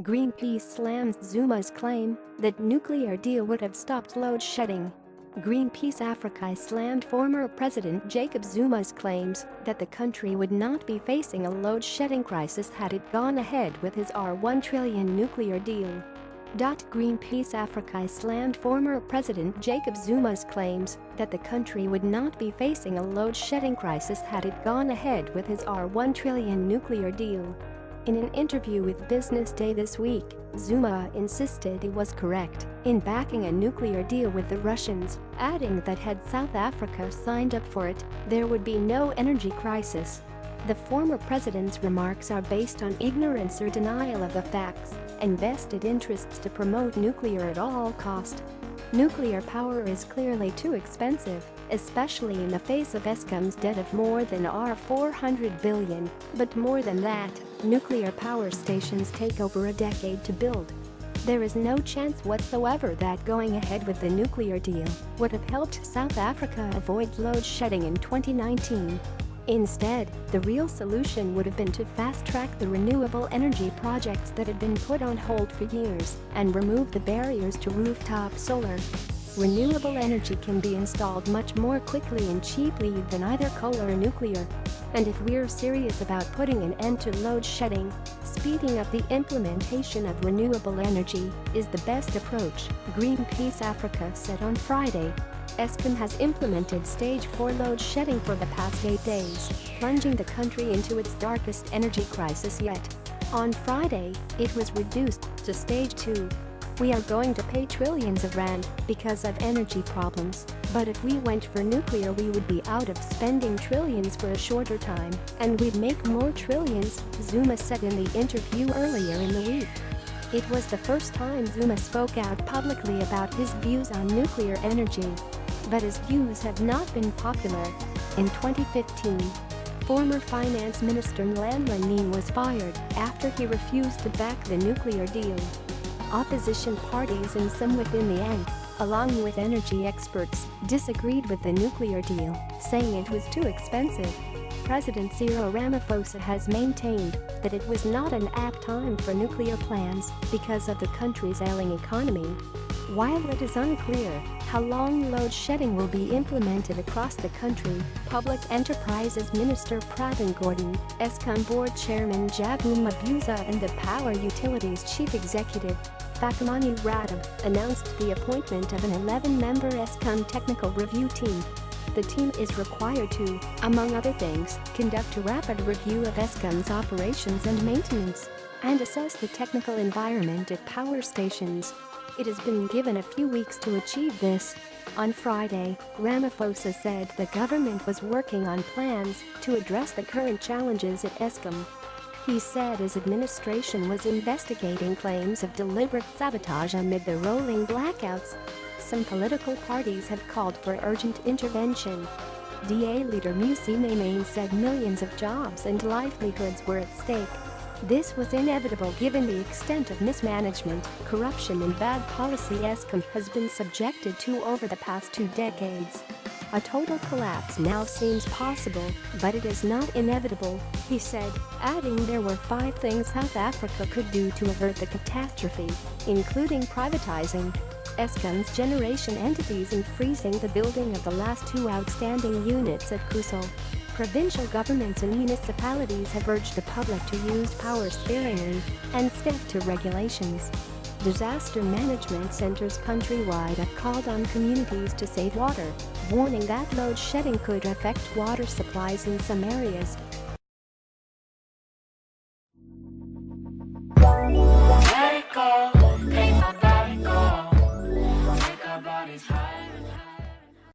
Greenpeace slams Zuma's claim that nuclear deal would have stopped load shedding. Greenpeace Africa slammed former President Jacob Zuma's claims that the country would not be facing a load-shedding crisis had it gone ahead with his $1 trillion nuclear deal. Greenpeace Africa slammed former President Jacob Zuma's claims that the country would not be facing a load-shedding crisis had it gone ahead with his $1 trillion nuclear deal. In an interview with Business Day this week, Zuma insisted he was correct in backing a nuclear deal with the Russians, adding that had South Africa signed up for it, there would be no energy crisis. The former president's remarks are based on ignorance or denial of the facts and vested interests to promote nuclear at all cost. Nuclear power is clearly too expensive, especially in the face of Eskom's debt of more than $400 billion, but more than that, nuclear power stations take over a decade to build. There is no chance whatsoever that going ahead with the nuclear deal would have helped South Africa avoid load shedding in 2019. Instead, the real solution would have been to fast-track the renewable energy projects that had been put on hold for years and remove the barriers to rooftop solar. Renewable energy can be installed much more quickly and cheaply than either coal or nuclear. And if we're serious about putting an end to load shedding, speeding up the implementation of renewable energy is the best approach, Greenpeace Africa said on Friday. Eskom has implemented Stage 4 load shedding for the past 8 days, plunging the country into its darkest energy crisis yet. On Friday, it was reduced to Stage 2. We are going to pay trillions of rand because of energy problems, but if we went for nuclear we would be out of spending trillions for a shorter time, and we'd make more trillions, Zuma said in the interview earlier in the week. It was the first time Zuma spoke out publicly about his views on nuclear energy. But his views have not been popular. In 2015, former Finance Minister Landman was fired after he refused to back the nuclear deal. Opposition parties and some within the end, along with energy experts, disagreed with the nuclear deal, saying it was too expensive. President Cyril Ramaphosa has maintained that it was not an apt time for nuclear plans because of the country's ailing economy. While it is unclear how long load shedding will be implemented across the country, Public Enterprises Minister Pravin Gordhan, Eskom Board Chairman Jacob Zuma and the Power Utilities Chief Executive, Thakamani Radab, announced the appointment of an 11-member Eskom technical review team. The team is required to, among other things, conduct a rapid review of Eskom's operations and maintenance and assess the technical environment at power stations. It has been given a few weeks to achieve this. On Friday, Ramaphosa said the government was working on plans to address the current challenges at Eskom. He said his administration was investigating claims of deliberate sabotage amid the rolling blackouts. Some political parties have called for urgent intervention. DA leader Musi Maimane said millions of jobs and livelihoods were at stake. This was inevitable given the extent of mismanagement, corruption and bad policy Eskom has been subjected to over the past 2 decades. A total collapse now seems possible, but it is not inevitable, he said, adding there were 5 things South Africa could do to avert the catastrophe, including privatizing Eskom's generation entities and freezing the building of the last 2 outstanding units at Kusile. Provincial governments and municipalities have urged the public to use power sparingly and stick to regulations. Disaster management centers countrywide have called on communities to save water, warning that load shedding could affect water supplies in some areas.